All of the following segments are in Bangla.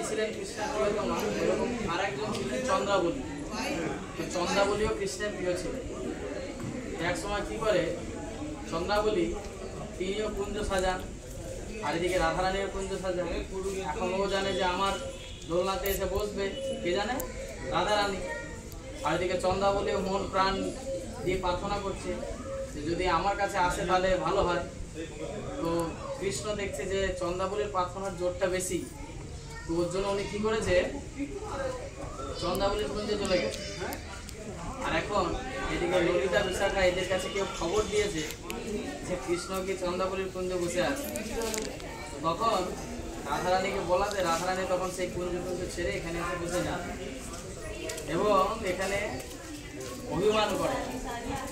ছিলেন কৃষ্ণের প্রিয়তমা, এরকম আরেকজন ছিলেন চন্দ্রাবলী। চন্দ্রাবলীও কৃষ্ণের প্রিয় ছিলেন। এক সময় কি করে চন্দ্রাবলী তিনিও কুঞ্জ সাজান, আর এদিকে রাধারানীও কুঞ্জ সাজান। এখন ও জানে যে আমার দোলনাতে এসে বসবে, কে জানে? রাধারানী। আর এদিকে চন্দ্রাবলীও মন প্রাণ দিয়ে প্রার্থনা করছে যে যদি আমার কাছে আসে তাহলে ভালো হয়। তো কৃষ্ণ দেখছে যে চন্দ্রাবলীর প্রার্থনার জোরটা বেশি, তো ওর জন্য উনি কি করেছে, চন্দ্রাবলীর কুঞ্জে চলে গেছে। আর এখন এদিকে ললিতা বিশাখা এদের কাছে কেউ খবর দিয়েছে যে কৃষ্ণ কি চন্দ্রাবলীর কুঞ্জে বসে আছে। তখন রাধারানীকে বলাতে রাধারানী তখন সেই কুঞ্জ ছেড়ে এখানে এসে বসে যান এবং এখানে অভিমান করে।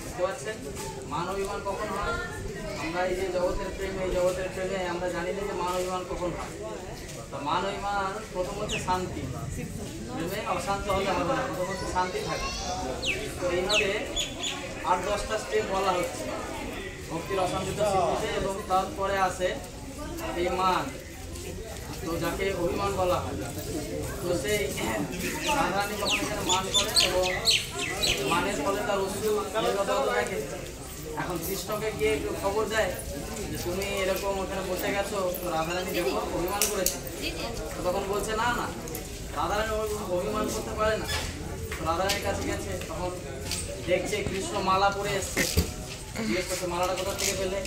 বুঝতে পারছেন মান অভিমান কখন হয়? আমরা এই যে জগতের প্রেমে আমরা জানি না যে মান অভিমান কখন হয়। তো মান অভিমান প্রথম হচ্ছে শান্তি, প্রেমে অশান্ত হলে হবে না, প্রথম হচ্ছে শান্তি থাকে। তো এইভাবে 8-10টা স্টেপ বলা হচ্ছে ভক্তির অশান্তিত স্বীকৃতি, এবং তারপরে আসে এই মান, তো যাকে অভিমান বলা হয়। তো সেই রাধারানী যখন এখানে মান করে এবং মানের ফলে তার অশ্রু নির্গত হতে থাকে। এখন কৃষ্ণকে গিয়ে একটু খবর দেয় যে তুমি এরকম ওখানে বসে গেছো, তো রাধারানী দেখো অভিমান করেছে। তো তখন বলছে না না, রাধারানী অভিমান করতে পারে না। তো রাধারানীর কাছে গেছে, তখন দেখছে কৃষ্ণ মালা পরে এসছে। জিজ্ঞেস করছে মালাটা কোথা থেকে পেলে?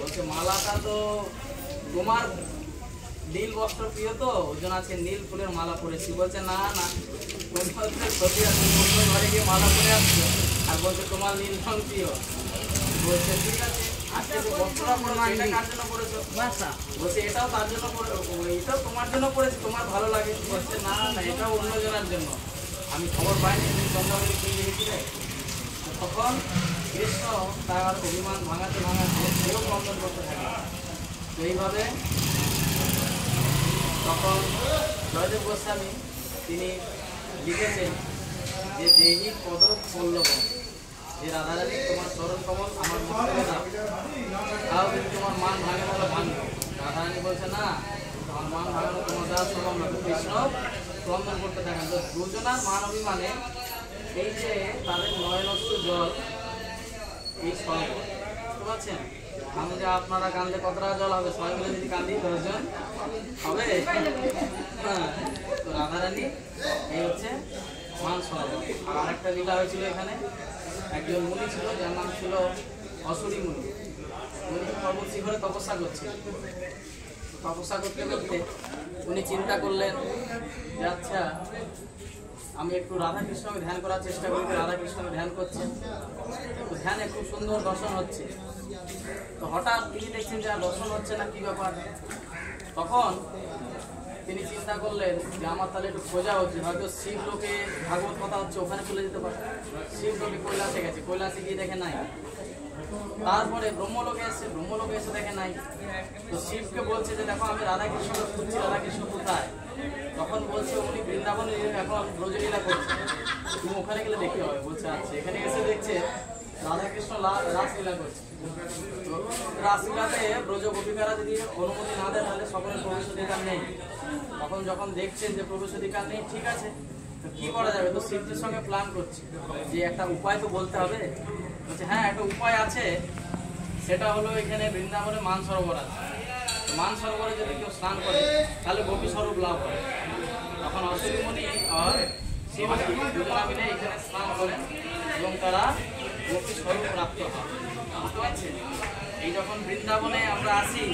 বলছে মালাটা তো তোমার নীল বস্ত্র প্রিয়, তো ওই জন্য আজকে নীল ফুলের মালা পরেছি। বলছে না না, ঘরে গিয়ে মালা পরে আসছো আর বলছে তোমার নীল রং প্রিয়। বলছে ঠিক আছে, আজকে যে বস্ত্রটা পরেছো এটা কার জন্য পরেছো? বলছে এটাও তার জন্য, এটাও তোমার জন্য পরেছি, তোমার ভালো লাগে। বলছে না না, এটাও অন্যজনের জন্য, আমি খবর পাইনি তুমি চন্দ্রাবলী কুঞ্জে গেছিলে। তখন কৃষ্ণ তার অভিমান ভাঙাতে সেও ক্রন্দন করতে থাকে। তো এইভাবে তখন জয়দেব গোস্বামী তিনি লিখেছেন যে দেহি পদ পল্লব, যে রাধারানী তোমার চরণ কমল আমার মুখে দাও, তাও যদি তোমার মান ভাঙে বলে ভাঙবে। রাধারানী বলছে না, আমার মান ভাঙানো তোমার দেওয়া সম্ভব না। কৃষ্ণ ক্রন্দন করতে থাকেন। তো দুজনার মান অভিমানে এই যে তাদের নয়নস্য জল, এই স্বল্প, বুঝতে পারছেন? আমি যে আপনারা কান্দে কতটা জল হবে, সবাই মিলে যদি কান্দি 10 জন হবে। হ্যাঁ, তো রাধারানী এই হচ্ছে মান সরোবর। আর আরেকটা লীলা হয়েছিল এখানে, একজন মুনি ছিল যার নাম ছিল অসুরী মুনি। উনি পর্বত শিখরে তপস্যা করছিলেন। তপস্যা করতে করতে উনি চিন্তা করলেন যে আচ্ছা আমি একটু রাধাকৃষ্ণকে ধ্যান করার চেষ্টা করি। রাধাকৃষ্ণকে ধ্যান করছে, তো ধ্যানে খুব সুন্দর দর্শন হচ্ছে। তো হঠাৎ তিনি দেখছেন যে আর দর্শন হচ্ছে না, কি ব্যাপার? তখন তিনি চিন্তা করলেন যে আমার তাহলে একটু খোঁজা হচ্ছে, হয়তো শিবলোকে ভাগবত কথা হচ্ছে, ওখানে চলে যেতে পারে। শিবলোকে কৈলাসে গেছে, কৈলাসে গিয়ে দেখে নাই। তারপরে ব্রহ্মলোকে এসে দেখে নাই। তো শিবকে বলছে যে দেখো আমি রাধাকৃষ্ণকে খুঁজছি, রাধাকৃষ্ণ কোথায়? তখন বলছে উনি বৃন্দাবনে এখন ব্রজলীলা করছে, তুমি ওখানে গেলে দেখতে হবে। বলছে আচ্ছা। এখানে এসে দেখছে রাধাকৃষ্ণ রাসলীলা করছে। তো রাসলীলাতে ব্রজ গোপিকারা যদি অনুমতি না দেয় তাহলে সকলের প্রবেশাধিকার নেই। তখন যখন দেখছেন যে প্রবেশাধিকার নেই, ঠিক আছে তো কি করা যাবে? তো শিবজির সঙ্গে প্ল্যান করছে যে একটা উপায় তো বলতে হবে। বলছে হ্যাঁ, একটা উপায় আছে, সেটা হলো এখানে বৃন্দাবনে মান সরোবর আছে। মান সরোবরে যদি কেউ স্নান করে তাহলে গোপী স্বরূপ লাভ হয়। তখন অসুরী মুনি আর শিবজি দুজনা মিলে এখানে স্নান করেন এবং তারা গোপী স্বরূপ প্রাপ্ত হয়। বুঝতে পারছেন? এই যখন বৃন্দাবনে আমরা আসি,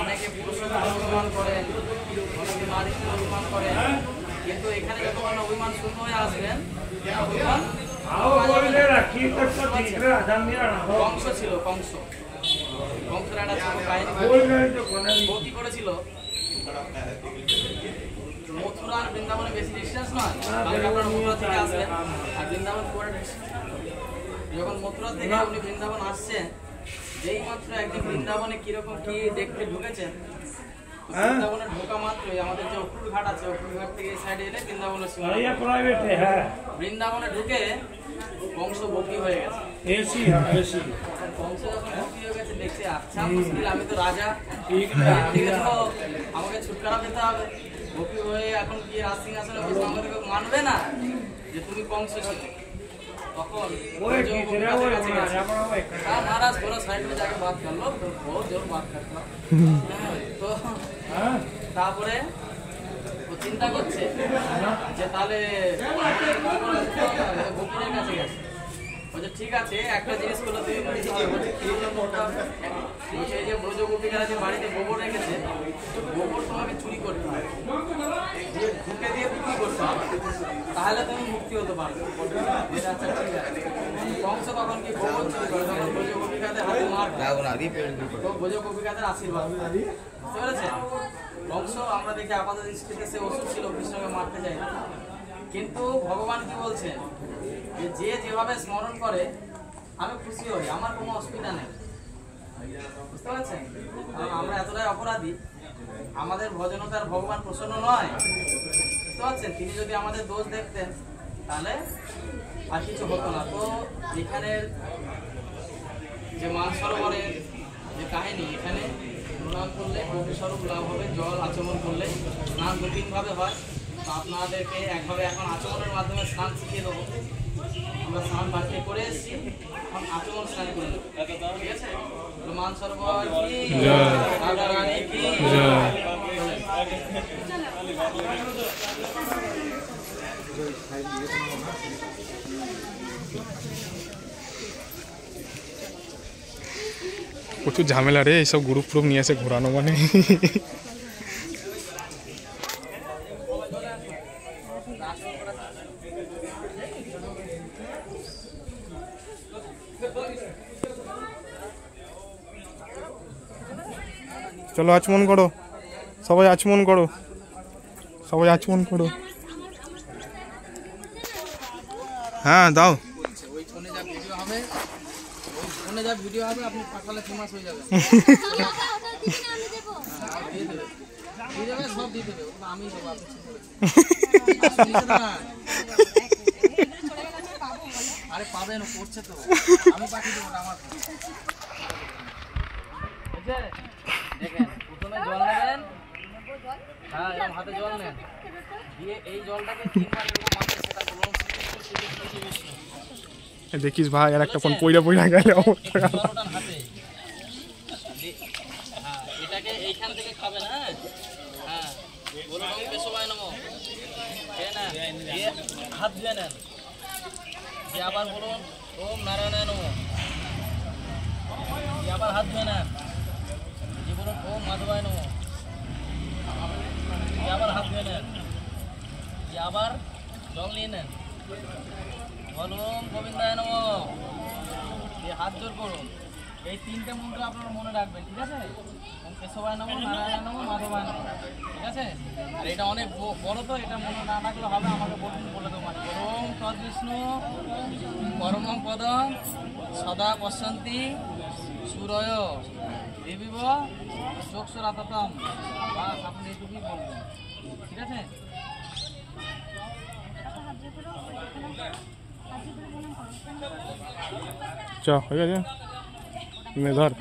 অনেকে পুরুষের অভিমান করেন, অনেকে নারীর অভিমান করেন, কিন্তু এখানে যখন অভিমান শূন্য হয়ে আসবেন, অভিমান কংস ছিল, কংসের একটা ছোট কাহিনী। ও কি করেছিল, মথুরা আর বৃন্দাবনে বেশি ডিস্টেন্স নয়, আপনারা মথুরা থেকে আসলেন আর বৃন্দাবন পুরো ডিস্টেন্স। যখন মথুরা থেকে আপনি বৃন্দাবন আসছেন, যেই মাত্র একদিন বৃন্দাবনে কিরকম কি দেখতে ঢুকেছেন, বৃন্দাবনের ঢোকা মাত্রই আমাদের যে অক্রুর ঘাট আছে, অক্রুর ঘাট থেকে এই সাইডে এলে বৃন্দাবনের সীমা। বৃন্দাবনে ঢুকে কংস বকরি হয়ে গেছে। কংস যখন বকরি হয়ে গেছে দেখছে আচ্ছা মুশকিল, আমি তো রাজা, আমাকে ছুটকারা পেতে হবে। গোপী হয়ে এখন গিয়ে রাজ সিংহাসনে বসে আমাদের কেউ মানবে না যে তুমি কংস ছিল। তখন महाराज थोड़ा साइड में जाके बात कर लो, तो बहुत जोर बात करता। तो তারপরে ও চিন্তা করছে যে তাহলে গোপীদের কাছে গেছে। বলছে ঠিক আছে, একটা জিনিস করলো তুমি এই যে ব্রজ গোপীরা যে বাড়িতে গোবর রেখেছে, গোবর তোমাকে চুরি করতে হবে, ঢুকে দিয়ে বিক্রি করতে হবে, তাহলে তুমি মুক্তি হতে পারবে। আচ্ছা ঠিক আছে। কংস তখন কি গোবর চুরি করে, তখন ব্রজ গোপিকাদের হাতে মার, ব্রজ গোপিকাদের আশীর্বাদ, বুঝতে পেরেছে? কংস আমরা দেখি আপাত দৃষ্টিতে সে অসুর ছিল, কৃষ্ণকে মারতে চাই না, কিন্তু ভগবান কি বলছেন যে যেভাবে স্মরণ করে আমি খুশি হই, আমার কোনো অসুবিধা নেই, বুঝতে পারছেন? কারণ আমরা এতটাই অপরাধী, আমাদের ভজনতার ভগবান প্রসন্ন নয়, বুঝতে পারছেন? তিনি যদি আমাদের দোষ দেখতেন তাহলে আর কিছু হতো না। তো এখানের যে মানসরোবরের যে কাহিনী, এখানে প্রণাম করলে গোপীস্বরূপ লাভ হবে, জল আচমন করলে স্নান দু তিনভাবে হয়। তো আপনাদেরকে একভাবে এখন আচমনের মাধ্যমে স্নান শিখিয়ে দেবো। আমরা স্নান বাড়িতে করে এসেছি, এখন আচমন স্নান করে নেব, ঠিক আছে? মানসরোবর কি, রাধা রানী কি। প্রচুর ঝামেলা রে এইসব গ্রুপ ট্রুপ নিয়ে এসে ঘোরানো মানে। চলো আচমন করো, সবাই আচমন করো, সবাই আচমন করো। হ্যাঁ দাও। ওই ফোনে যা ভিডিও হবে, ওই ফোনে যা ভিডিও হবে আপনি পাঠালে ফেমাস হয়ে যাবেন। দিয়ে দেবে, দিয়ে দেবে, সব দিয়ে দেবে, ওগুলো আমি দেবো, আপনি আরে পাবেন, ও করছে তো, আমি পাঠিয়ে দেবো, ওটা আমার। দেখেন প্রথমে জল নেবেন, হ্যাঁ এরকম হাতে জল নেন, দিয়ে এই জলটাকে 3 বার এরকম মাথায় সেটা করুন। দেখিস ভাই আর একটা ফোন পয়রা পয়রা গেলে অবস্থা খারাপ। হ্যাঁ এটাকে এইখান থেকে খাবেন, হ্যাঁ হ্যাঁ বলুন ওম কেশবায় নমঃ, খেয়ে নেন, দিয়ে হাত ধুয়ে নেন, দিয়ে আবার বলুন ওম নারায়ণায় নমঃ, দিয়ে আবার হাত ধুয়ে নেন, দিয়ে বলুন ওম মাধবায় নমঃ, দিয়ে আবার হাত ধুয়ে নেন, দিয়ে আবার জল নিয়ে নেন, বলুন গোবিন্দায় নমঃ, দিয়ে হাত জোর করুন। এই 3টে মন্ত্র আপনারা মনে রাখবেন, ঠিক আছে? ওম কেশবায় নমঃ, নারায়ণায় নমঃ, মাধবায় নমঃ, ঠিক আছে? আর এটা অনেক বড়, তো এটা মনে না রাখলে হবে, আমাকে বলে দেবো। মানে ওম তদ্বিষ্ণু পরমং পদং সদা পশ্যন্তি সুরয় দেবীব চক্ষুরাততম, বাস আপনি এইটুকুই বলবেন, ঠিক আছে? চ হয়ে গেছে, ধর।